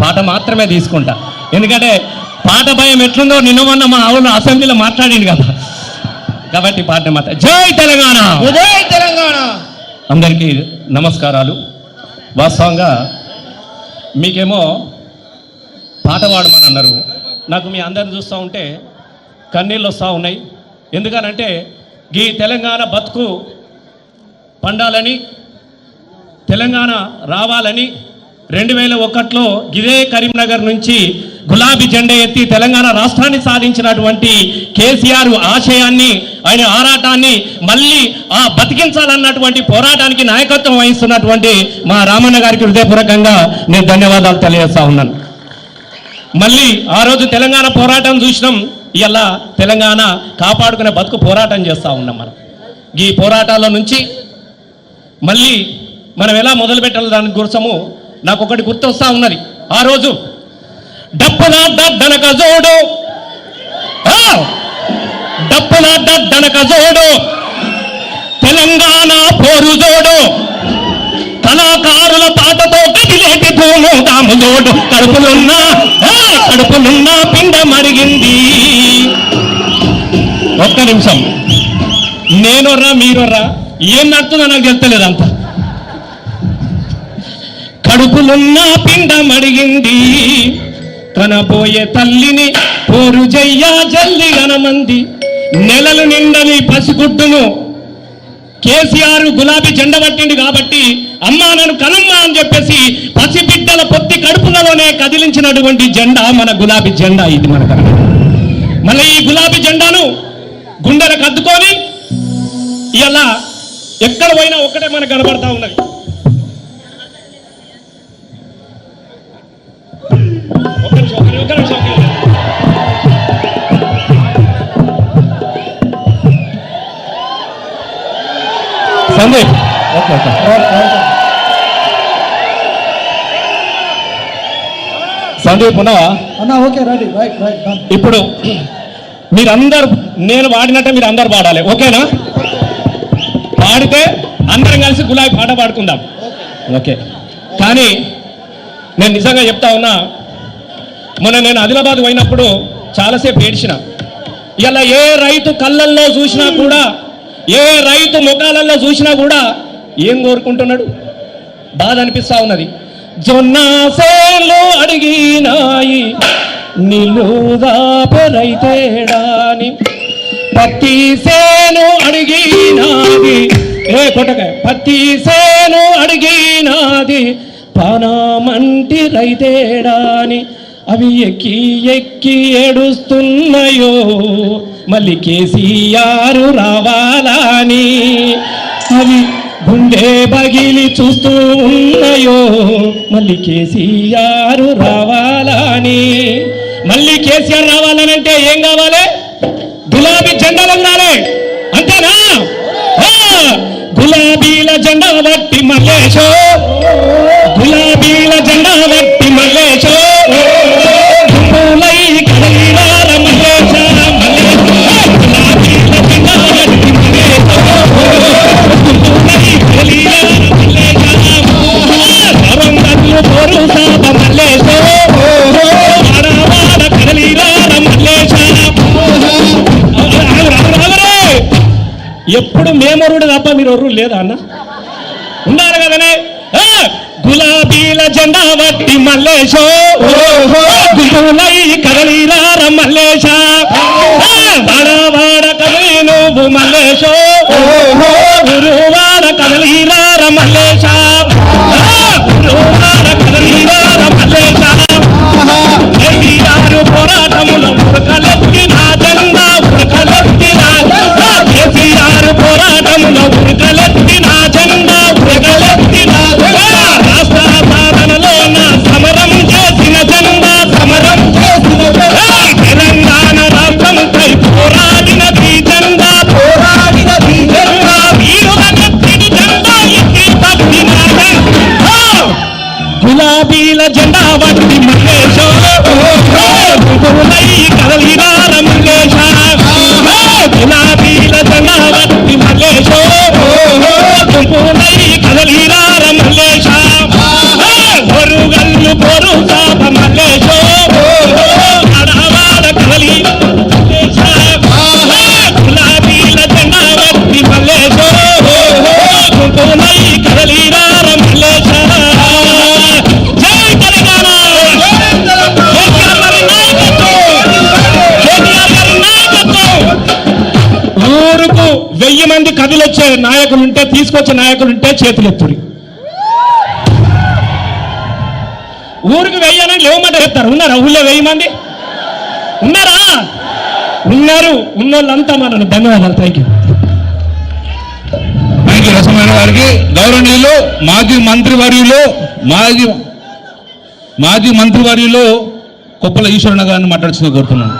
పాట మాత్రమే తీసుకుంటా. ఎందుకంటే పాట భయం ఎట్లుందో నిన్న మొన్న మా ఆవులు అసెంబ్లీలో మాట్లాడింది కదా, కాబట్టి పాట మాత్రం. జై తెలంగాణ, జై తెలంగాణ. అందరికీ నమస్కారాలు. వాస్తవంగా మీకేమో పాట పాడమని అన్నారు. నాకు మీ అందరిని చూస్తూ ఉంటే కన్నీళ్ళు వస్తూ ఉన్నాయి. ఎందుకనంటే ఈ తెలంగాణ బతుకు పండాలని, తెలంగాణ రావాలని 2001లో ఇదే కరీంనగర్ నుంచి గులాబీ జెండా ఎత్తి తెలంగాణ రాష్ట్రాన్ని సాధించినటువంటి కేసీఆర్ ఆశయాన్ని, ఆయన ఆరాటాన్ని మళ్ళీ బతికించాలన్నటువంటి పోరాటానికి నాయకత్వం వహిస్తున్నటువంటి మా రామన్న గారికి హృదయపూర్వకంగా నేను ధన్యవాదాలు తెలియజేస్తా ఉన్నాను. మళ్ళీ ఆ రోజు తెలంగాణ పోరాటం చూసినాం, ఇలా తెలంగాణ కాపాడుకునే బతుకు పోరాటం చేస్తూ ఉన్నాం. మనం ఈ పోరాటాల నుంచి మళ్ళీ మనం ఎలా మొదలు పెట్టాలి దాని కోసము నాకు ఒకటి గుర్తొస్తా ఉన్నది. ఆ రోజు డప్పులాడ్డనక జోడు, డప్పులాడ్డనక జోడు, తెలంగాణ పోరు జోడు, కళాకారుల పాటతో కదిలేటి భూము దాము జోడు, కడుపులున్న పిండ మరిగింది. ఒక్క నిమిషం, నేనొర్రా మీరొర్రా ఏం నడుతుందో నాకు తెలుస్తలేదంత. కడుపులున్న పిండ మడిగింది, కనబోయే తల్లిని పోరు జయ్యా జల్లి గనమంది. నెలలు నిండని పసిగుడ్డును కేసీఆర్ గులాబీ జెండా పట్టింది కాబట్టి అమ్మా నన్ను కనమ్మా అని చెప్పేసి పసిబిడ్డల పొత్తి కడుపులలోనే కదిలించినటువంటి జెండా మన గులాబీ జెండా. ఇది మన మళ్ళీ ఈ గులాబీ జెండాను గుండెలకు అద్దుకొని ఇలా ఎక్కడ పోయినా ఒక్కటే మనకు కనబడతా ఉన్నది. సందీప్, సందీప్ ఉన్నావా? ఇప్పుడు మీరందరూ నేను పాడినట్టే మీరు అందరు పాడాలి, ఓకేనా? పాడితే అందరం కలిసి గులాబీ పాట పాడుకుందాం, ఓకే? కానీ నేను నిజంగా చెప్తా ఉన్నా, మొన్న నేను ఆదిలాబాద్ పోయినప్పుడు చాలాసేపు ఏడ్చిన. ఇలా ఏ రైతు కళ్ళల్లో చూసినా కూడా, ఏ రైతు ముఖాలలో చూసినా కూడా ఏం కోరుకుంటున్నాడు? బాధ అనిపిస్తా ఉన్నది. జొన్న సేలు అడిగినాయి నిలుదాప రైతేడాని, పత్తి సేను అడిగినాది కొట్టకాయ, పత్తి సేను అడిగినాది పానామంటి రైతేడాని. అవి ఎక్కి ఎక్కి ఏడుస్తున్నాయో మళ్ళీ కేసీఆర్ రావాలని, అవి గుండె బగిలి చూస్తూ ఉన్నాయో మళ్ళీ కేసీఆర్ రావాలని. మళ్ళీ కేసీఆర్ రావాలనంటే ఏం కావాలి? గులాబీ జెండాలు ఉండాలి, అంతేనా? గులాబీల జెండా బట్టి మల్లేశో, గులాబీల జెండా బట్టి మల్లేశో, ఎప్పుడు మేమరుడు తప్ప మీరు ఎవరు లేదా అన్న? ఉన్నారు కదనే. గులాబీల జెండా బట్టి మల్లేశో, గుంపులై కదలిరార మల్లేశ, వాడ కదలి నువ్వు మల్లేశో, గురువాడ కదలిరార మల్లేశ, గురువాడ కదలిరార మల్లేశ. కేసీఆర్ పోరాటములో ఉరకలెత్తిన జెండా, ఉరకలెత్తిన కేసీఆర్ పోరాటములో ఉరకలెత్తిన జెండా, ఉరకలెత్తిన రాష్ట్ర సాధనలో సమరం చేసిన జెండా, సమరం చేసిన తెలంగాణ రాష్ట్రంపై పోరాడినది జెండా, పోరాడినది జెండా, వీరుల నెత్తిని జెండా ఎత్తి పట్టిన గులాబీల జెండా బట్టి మల్లేశో, కదలిరార మల్లేశ, గులాబీల జెండా బట్టి మల్లేశో, కదలిరార మల్లేశ. పొరుగల్లు పొరు తీసుకొచ్చే నాయకులుంటే చేతులెత్తురి. ఊరికి వెయ్యనని లేవమంటే చెప్తారు. ఉన్నారా ఊళ్ళో 1000 మంది ఉన్నారా? ఉన్నారు. ఉన్నోళ్ళంతా మనను. ధన్యవాదాలు. థ్యాంక్ యూ రసమైన గారికి. గౌరవనీయులు మాజీ మంత్రివర్యులు కొప్పల ఈశ్వరన్న గారిని మాట్లాడుతూ కోరుతున్నాను.